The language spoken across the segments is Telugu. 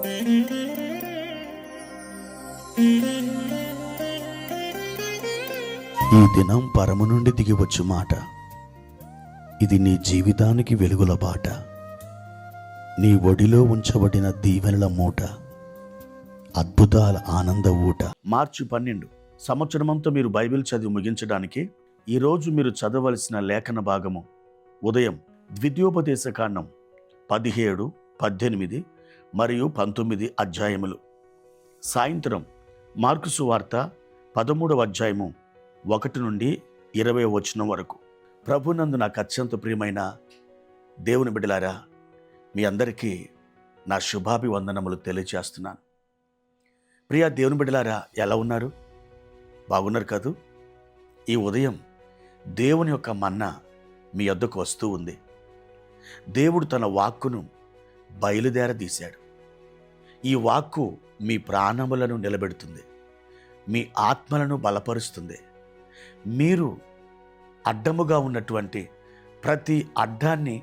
ఈ దినం పరము నుండి దిగివచ్చు మాట, ఇది నీ జీవితానికి వెలుగుల బాట, నీ ఒడిలో ఉంచబడిన దీవెనల మూట, అద్భుతాల ఆనంద ఊట. మార్చి 12 సంవత్సరమంతా మీరు బైబిల్ చదివి ముగించడానికి ఈరోజు మీరు చదవలసిన లేఖన భాగము ఉదయం ద్వితీయోపదేశకాండం 17, 18 మరియు 19 అధ్యాయములు, సాయంత్రం మార్కు సువార్త 13వ అధ్యాయము 1 నుండి 20వ వచనం వరకు. ప్రభునందు నాకు అత్యంత ప్రియమైన దేవుని బిడ్డలారా, మీ అందరికీ నా శుభాభివందనములు తెలియజేస్తున్నాను. ప్రియ దేవుని బిడ్డలారా, ఎలా ఉన్నారు? బాగున్నారు కదూ? ఈ ఉదయం దేవుని యొక్క మన్నా మీ యొద్దకు వస్తూ ఉంది. దేవుడు తన వాక్కును బయలుదేరదీశాడు. ఈ వాక్కు మీ ప్రాణములను నిలబెడుతుంది, మీ ఆత్మలను బలపరుస్తుంది. మీరు అడ్డముగా ఉన్నటువంటి ప్రతి అడ్డాన్ని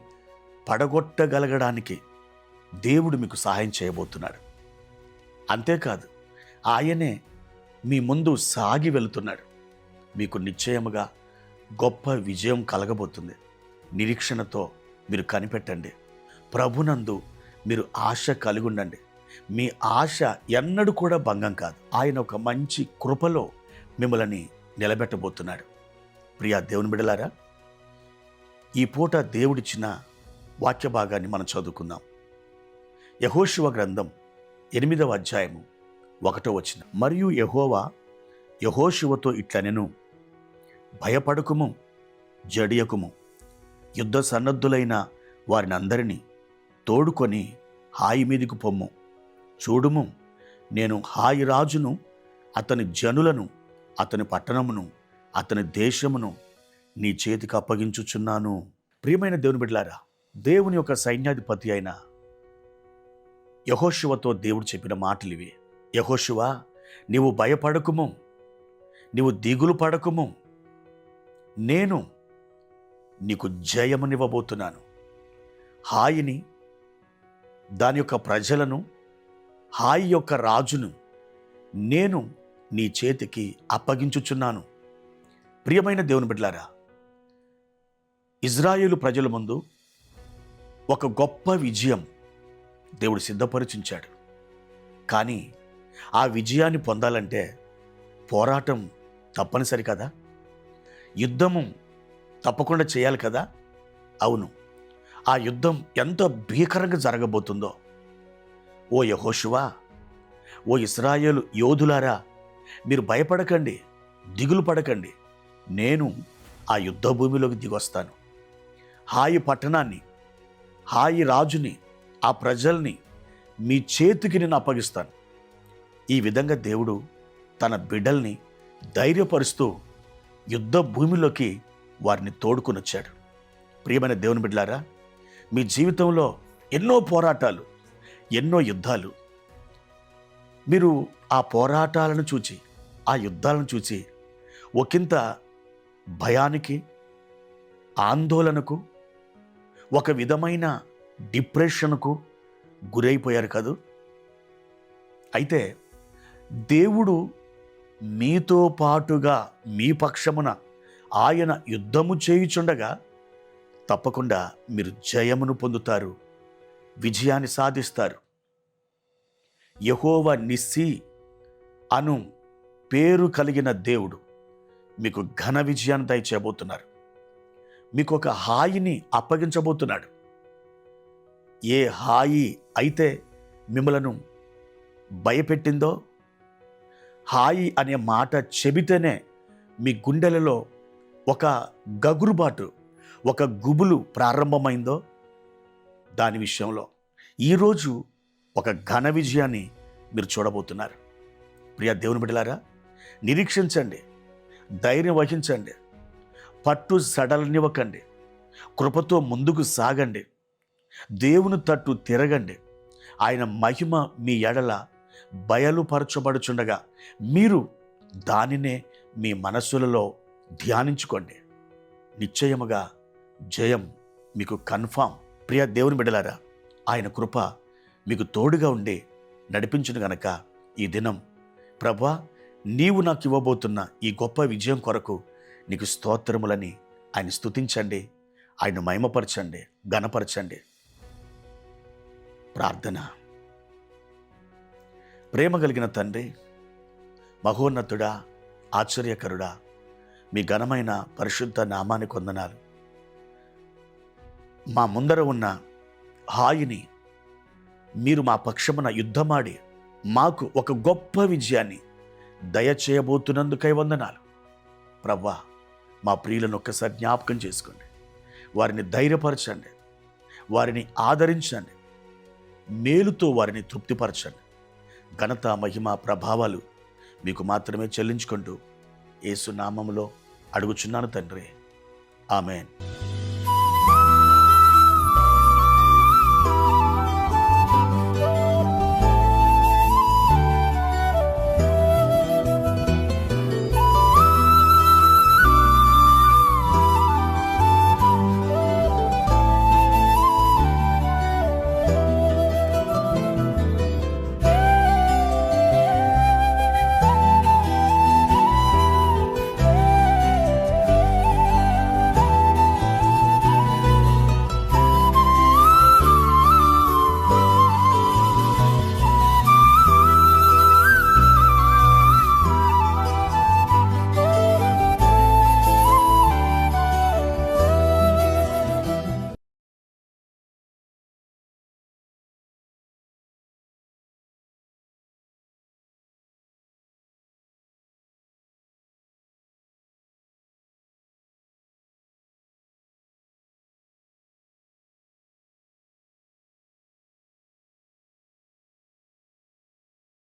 పడగొట్టగలగడానికి దేవుడు మీకు సహాయం చేయబోతున్నాడు. అంతేకాదు, ఆయనే మీ ముందు సాగి వెళుతున్నాడు. మీకు నిశ్చయముగా గొప్ప విజయం కలగబోతుంది. నిరీక్షణతో మీరు కనిపెట్టండి. ప్రభునందు మీరు ఆశ కలిగి ఉండండి. మీ ఆశ ఎన్నడూ కూడా భంగం కాదు. ఆయన ఒక మంచి కృపలో మిమ్మల్ని నిలబెట్టబోతున్నాడు. ప్రియా దేవుని బిడ్డలారా, ఈ పూట దేవుడిచ్చిన వాక్య భాగాన్ని మనం చదువుకుందాం. యెహోషువ గ్రంథం 8వ అధ్యాయము 1వ వచనం. మరియు యెహోవా యెహోషువతో ఇట్లనెను, భయపడకుము, జడియకుము, యుద్ధ సన్నద్ధులైన వారిని అందరినీ తోడుకొని హాయి మీదికి పొమ్ము. చూడుము, నేను హాయి రాజును, అతని జనులను, అతని పట్టణమును, అతని దేశమును నీ చేతికి అప్పగించుచున్నాను. ప్రియమైన దేవుని బిడ్డలారా, దేవుని యొక్క సైన్యాధిపతి అయిన యెహోషువతో దేవుడు చెప్పిన మాటలు ఇవి. యెహోషువ, నీవు భయపడకుము, నీవు దిగులు పడకుము, నేను నీకు జయమునివ్వబోతున్నాను. హాయిని, దాని యొక్క ప్రజలను, హాయి యొక్క రాజును నేను నీ చేతికి అప్పగించుచున్నాను. ప్రియమైన దేవుని బిడ్డలారా, ఇజ్రాయేలు ప్రజల ముందు ఒక గొప్ప విజయం దేవుడు సిద్ధపరిచించాడు. కానీ ఆ విజయాన్ని పొందాలంటే పోరాటం తప్పనిసరి కదా, యుద్ధము తప్పకుండా చేయాలి కదా. అవును, ఆ యుద్ధం ఎంత భీకరంగా జరగబోతుందో. ఓ యెహోషువ, ఓ ఇశ్రాయేలు యోధులారా, మీరు భయపడకండి, దిగులు పడకండి. నేను ఆ యుద్ధ భూమిలోకి దిగొస్తాను. హాయి పట్టణాన్ని, హాయి రాజుని, ఆ ప్రజల్ని మీ చేతికి నేను అప్పగిస్తాను. ఈ విధంగా దేవుడు తన బిడ్డల్ని ధైర్యపరుస్తూ యుద్ధ భూమిలోకి వారిని తోడుకుని వచ్చాడు. ప్రియమైన దేవుని బిడ్డలారా, మీ జీవితంలో ఎన్నో పోరాటాలు, ఎన్నో యుద్ధాలు. మీరు ఆ పోరాటాలను చూచి, ఆ యుద్ధాలను చూచి ఒకంత భయానికి, ఆందోళనకు, ఒక విధమైన డిప్రెషన్కు గురైపోయారు కదూ. అయితే దేవుడు మీతో పాటుగా మీ పక్షమున ఆయన యుద్ధము చేయుచుండగా తప్పకుండా మీరు జయమును పొందుతారు, విజయాన్ని సాధిస్తారు. యెహోవా నిస్సి అను పేరు కలిగిన దేవుడు మీకు ఘన విజయాన్ని దయచేయబోతున్నారు. మీకు ఒక హాయిని అప్పగించబోతున్నాడు. ఏ హాయి అయితే మిమ్మలను భయపెట్టిందో, హాయి అనే మాట చెబితేనే మీ గుండెలలో ఒక గగురుబాటు, ఒక గుబులు ప్రారంభమైందో, దాని విషయంలో ఈరోజు ఒక ఘన విజయాన్ని మీరు చూడబోతున్నారు. ప్రియ దేవుని బిడ్డలారా, నిరీక్షించండి, ధైర్యం వహించండి, పట్టు సడలనివ్వకండి, కృపతో ముందుకు సాగండి, దేవుని తట్టు తిరగండి. ఆయన మహిమ మీ ఎడల బయలుపరచబడుచుండగా మీరు దానినే మీ మనస్సులలో ధ్యానించుకోండి. నిశ్చయముగా జయం మీకు కన్ఫామ్. ప్రియ దేవుని బిడ్డలారా, ఆయన కృప మీకు తోడుగా ఉండి నడిపించును గనక ఈ దినం ప్రభా, నీవు నాకు ఇవ్వబోతున్న ఈ గొప్ప విజయం కొరకు నీకు స్తోత్రములని ఆయన స్తుతించండి, ఆయన మహిమపరచండి, ఘనపరచండి. ప్రార్థన. ప్రేమ కలిగిన తండ్రి, మహోన్నతుడా, ఆశ్చర్యకరుడా, మీ ఘనమైన పరిశుద్ధ నామానికి వందనాలు. మా ముందర ఉన్న హాయిని మీరు మా పక్షమున యుద్ధమాడి మాకు ఒక గొప్ప విజయాన్ని దయచేయబోతున్నందుకై వందనాలు. ప్రవ్వా, మా ప్రియులను ఒక్కసారి జ్ఞాపకం చేసుకోండి, వారిని ధైర్యపరచండి, వారిని ఆదరించండి, మేలుతో వారిని తృప్తిపరచండి. ఘనత, మహిమ, ప్రభావాలు మీకు మాత్రమే చెల్లించుకుంటూ యేసు నామములో అడుగుచున్నాను తండ్రి. ఆమేన్.